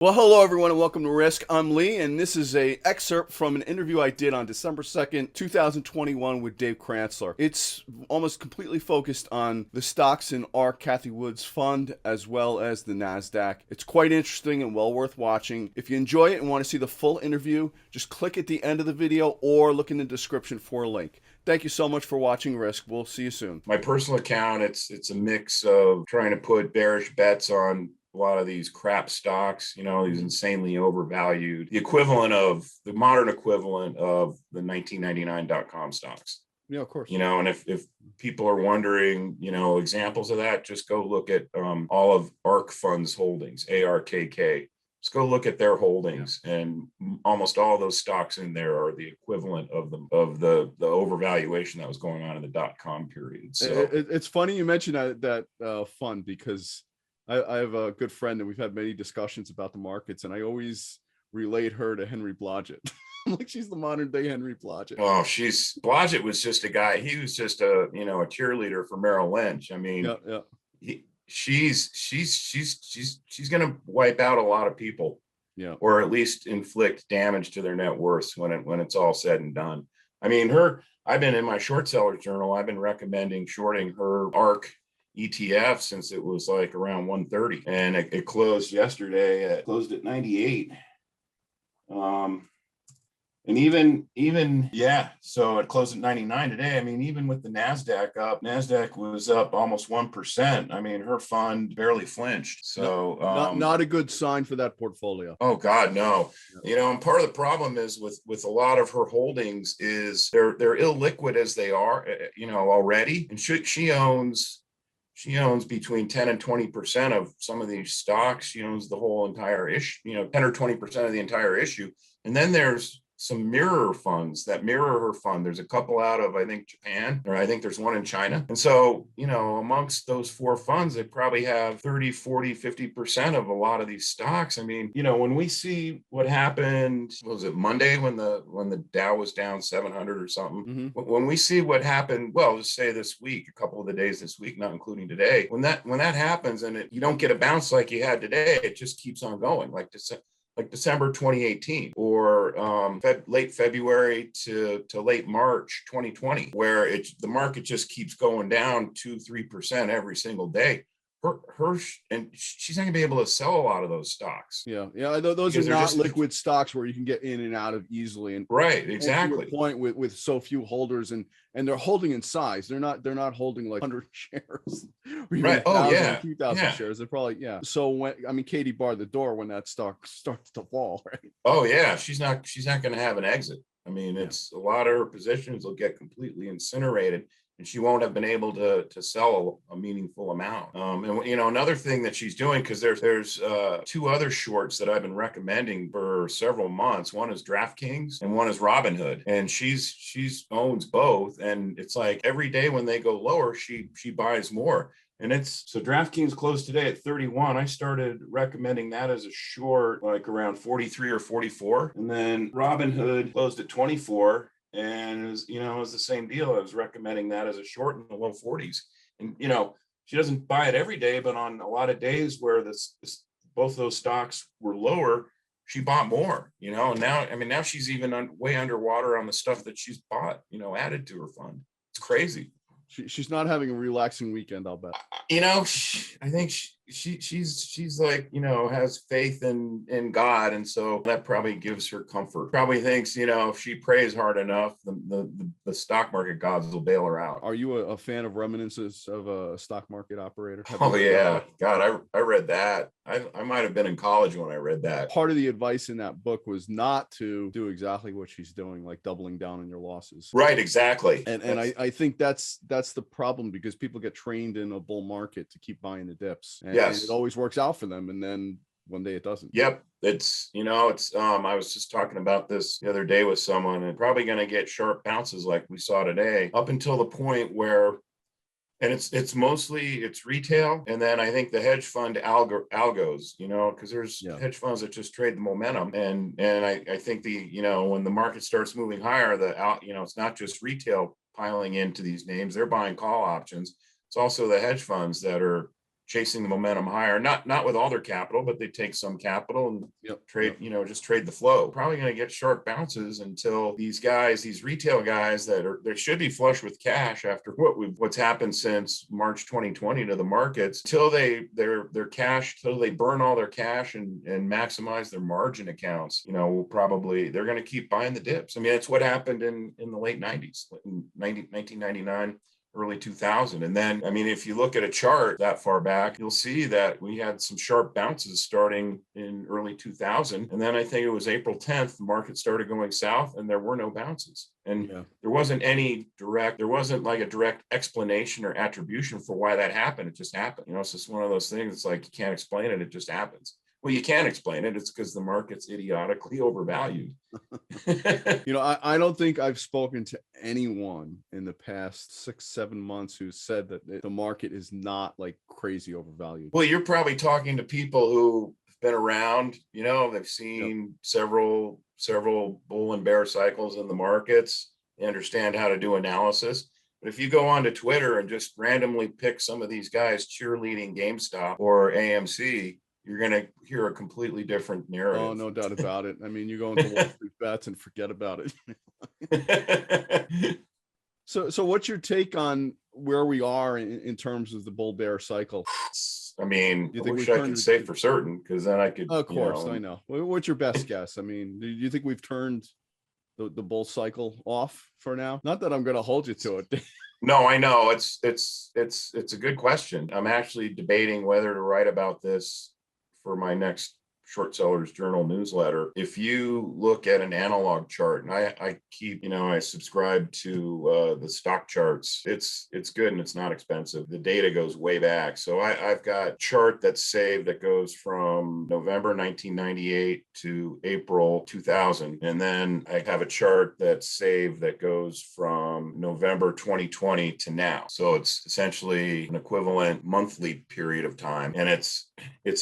Well, hello everyone, and welcome to Risk. I'm Lee, and this is a excerpt from an interview I did on December 2nd, 2021 with Dave Kranzler. It's almost completely focused on the stocks in ARK, Kathy Wood's fund, as well as the NASDAQ. It's quite interesting and well worth watching. If you enjoy it and want to see the full interview, just click at the end of the video or look in the description for a link. Thank you so much for watching Risk. We'll see you soon. My personal account, it's a mix of trying to put bearish bets on a lot of these crap stocks, these insanely overvalued, the modern equivalent of the 1999.com stocks. Yeah, of course. And if people are wondering, examples of that, just go look at all of ARK Fund's holdings, ARKK. Just go look at their holdings, and almost all of those stocks in there are the equivalent of the overvaluation that was going on in the .com period. So it's funny you mentioned that fund, because I have a good friend and we've had many discussions about the markets, and I always relate her to Henry Blodgett. I'm like, she's the modern day Henry Blodgett. Oh, Blodgett was just a guy. He was just a cheerleader for Merrill Lynch. I mean, she's going to wipe out a lot of people, or at least inflict damage to their net worth when it's all said and done. I mean, I've been in my short sellers journal. I've been recommending shorting her ARK ETF since it was like around 130, and it closed yesterday. It closed at 98. And so it closed at 99 today. I mean, even with the NASDAQ up, NASDAQ was up almost 1%. I mean, her fund barely flinched. So not a good sign for that portfolio. Oh God, no. And part of the problem is with a lot of her holdings is they're illiquid as they are, already. And she owns between 10 and 20% of some of these stocks. She owns the whole entire issue, 10 or 20% of the entire issue. And then there's some mirror funds that mirror her fund. There's a couple out of, I think, Japan, or I think there's one in China. And so, amongst those four funds, they probably have 30, 40, 50% of a lot of these stocks. I mean, when we see what happened, was it Monday when the Dow was down 700 or something? Mm-hmm. When we see what happened, well, just say this week, a couple of the days this week, not including today, when that happens and you don't get a bounce like you had today, it just keeps on going. Like December 2018, or late February to late March 2020, where the market just keeps going down 2-3% every single day. And she's not gonna be able to sell a lot of those stocks. Those are not liquid stocks where you can get in and out of easily. And right, exactly. To your point with so few holders, and they're holding in size. They're not holding like 100 shares, or even right. 2,000 shares. They're probably So Katie barred the door when that stock starts to fall, right? Oh yeah, she's not going to have an exit. I mean, it's a lot of her positions will get completely incinerated, and she won't have been able to sell a meaningful amount. And another thing that she's doing, because there's two other shorts that I've been recommending for several months. One is DraftKings and one is Robinhood, and she's owns both. And it's like every day when they go lower, she buys more. And so DraftKings closed today at 31. I started recommending that as a short, like around 43 or 44. And then Robinhood closed at 24. And it was the same deal. I was recommending that as a short in the low 40s. And, she doesn't buy it every day, but on a lot of days where both those stocks were lower, she bought more, and now she's even way underwater on the stuff that she's bought, added to her fund. It's crazy. She's not having a relaxing weekend, I'll bet. I think she's like, has faith in God, and so that probably gives her comfort. Probably thinks, if she prays hard enough, the stock market gods will bail her out. Are you a fan of Reminiscences of a Stock Market Operator? Oh yeah, God, I read that. I might have been in college when I read that. Part of the advice in that book was not to do exactly what she's doing, like doubling down on your losses. Right, exactly. And I think that's the problem, because people get trained in a bull market to keep buying the dips. And it always works out for them, and then one day it doesn't. Yep. It's I was just talking about this the other day with someone, and probably going to get sharp bounces like we saw today, up until the point where, and it's mostly retail, and then I think the hedge fund algos, because there's hedge funds that just trade the momentum, and I think when the market starts moving higher, it's not just retail piling into these names, they're buying call options. It's also the hedge funds that are chasing the momentum higher, not with all their capital, but they take some capital and trade, just trade the flow. Probably going to get sharp bounces until these retail guys they should be flush with cash after what's happened since March 2020 to the markets, till they burn all their cash and maximize their margin accounts. They're going to keep buying the dips. I mean, it's what happened in the late 90s, in 1999. Early 2000. And then, I mean, if you look at a chart that far back, you'll see that we had some sharp bounces starting in early 2000. And then I think it was April 10th, the market started going south and there were no bounces. And there wasn't like a direct explanation or attribution for why that happened. It just happened. It's just one of those things. It's like, you can't explain it. It just happens. Well, you can explain it. It's because the market's idiotically overvalued. I don't think I've spoken to anyone in the past 6-7 months who said that the market is not like crazy overvalued. Well, you're probably talking to people who have been around, they've seen several bull and bear cycles in the markets. They understand how to do analysis. But if you go onto Twitter and just randomly pick some of these guys cheerleading GameStop or AMC, you're going to hear a completely different narrative. Oh, no doubt about it. I mean, you go into Wall Street Bets and forget about it. So what's your take on where we are in terms of the bull bear cycle? I mean, I wish I could say for certain, because then I could. Of course, I know. What's your best guess? I mean, do you think we've turned the bull cycle off for now? Not that I'm going to hold you to it. No, I know. It's a good question. I'm actually debating whether to write about this for my next Short Sellers Journal newsletter. If you look at an analog chart, and I keep, I subscribe to the stock charts, it's good and it's not expensive. The data goes way back. So I've got a chart that's saved that goes from November 1998 to April 2000. And then I have a chart that's saved that goes from November 2020 to now. So it's essentially an equivalent monthly period of time. And it's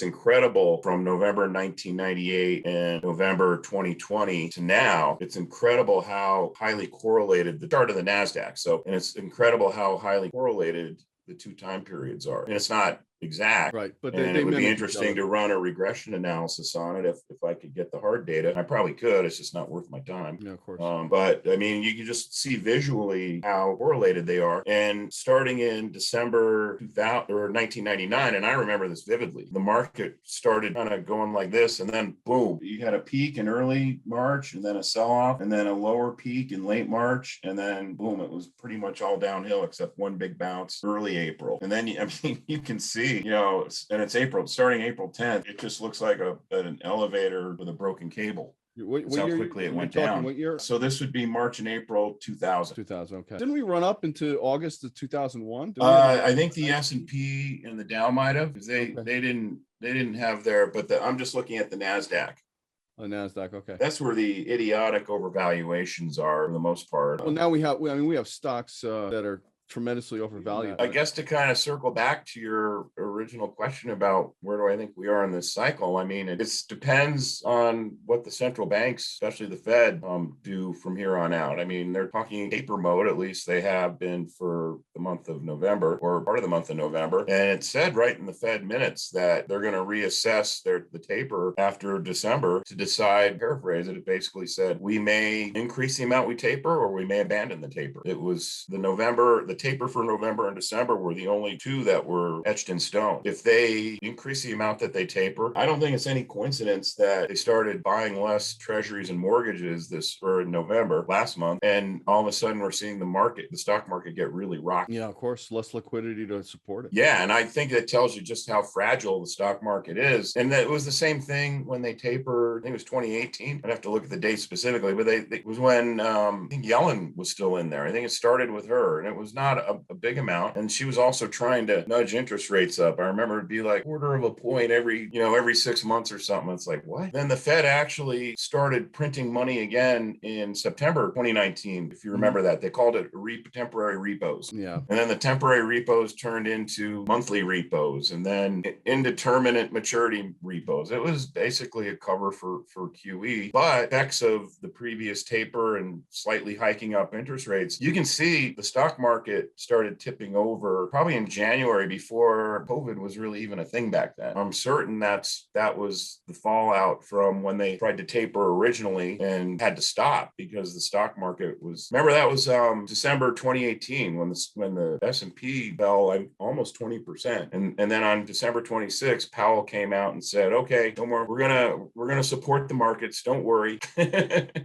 incredible from November 1998 and November 2020 to now. It's incredible how highly correlated the chart of the NASDAQ. And it's incredible how highly correlated the two time periods are. And it's not exact, right? But it would be interesting to run a regression analysis on it if I could get the hard data. I probably could. It's just not worth my time. Yeah, of course. But I mean, you can just see visually how correlated they are. And starting in December 2000 or 1999, and I remember this vividly, the market started kind of going like this, and then boom, you had a peak in early March, and then a sell-off, and then a lower peak in late March, and then boom, it was pretty much all downhill except one big bounce early April. And then you can see, and it's April, starting April 10th, it just looks like an elevator with a broken cable. That's how quickly it went down. What year? So this would be March and April 2000. 2000, okay. Didn't we run up into August of 2001? I think the S&P and the Dow might have, because they didn't have their, but I'm just looking at the NASDAQ. The NASDAQ, okay. That's where the idiotic overvaluations are for the most part. Well, now we have stocks that are tremendously overvalued. I guess to kind of circle back to your original question about where do I think we are in this cycle, I mean, it depends on what the central banks, especially the Fed, do from here on out. I mean, they're talking taper mode, at least they have been for the month of November, or part of the month of November. And it said right in the Fed minutes that they're going to reassess the taper after December to decide, paraphrase it, it basically said, we may increase the amount we taper or we may abandon the taper. It was the taper for November and December were the only two that were etched in stone. If they increase the amount that they taper, I don't think it's any coincidence that they started buying less treasuries and mortgages in November last month, and all of a sudden we're seeing the stock market get really rocked. Yeah, of course, less liquidity to support it. Yeah, and I think that tells you just how fragile the stock market is. And that it was the same thing when they tapered. I think it was 2018. I'd have to look at the date specifically, but it was when I think Yellen was still in there. I think it started with her, and it was not a big amount. And she was also trying to nudge interest rates up. I remember it'd be like 1/4 point every 6 months or something. It's like, what? Then the Fed actually started printing money again in September 2019. If you remember that, they called it temporary repos. Yeah. And then the temporary repos turned into monthly repos, and then indeterminate maturity repos. It was basically a cover for QE, but effects of the previous taper and slightly hiking up interest rates, you can see the stock market market started tipping over probably in January, before COVID was really even a thing back then. I'm certain that was the fallout from when they tried to taper originally and had to stop because the stock market was, remember that was December 2018 when the S&P fell like almost 20%. And then on December 26th, Powell came out and said, okay, no more, we're gonna support the markets, don't worry.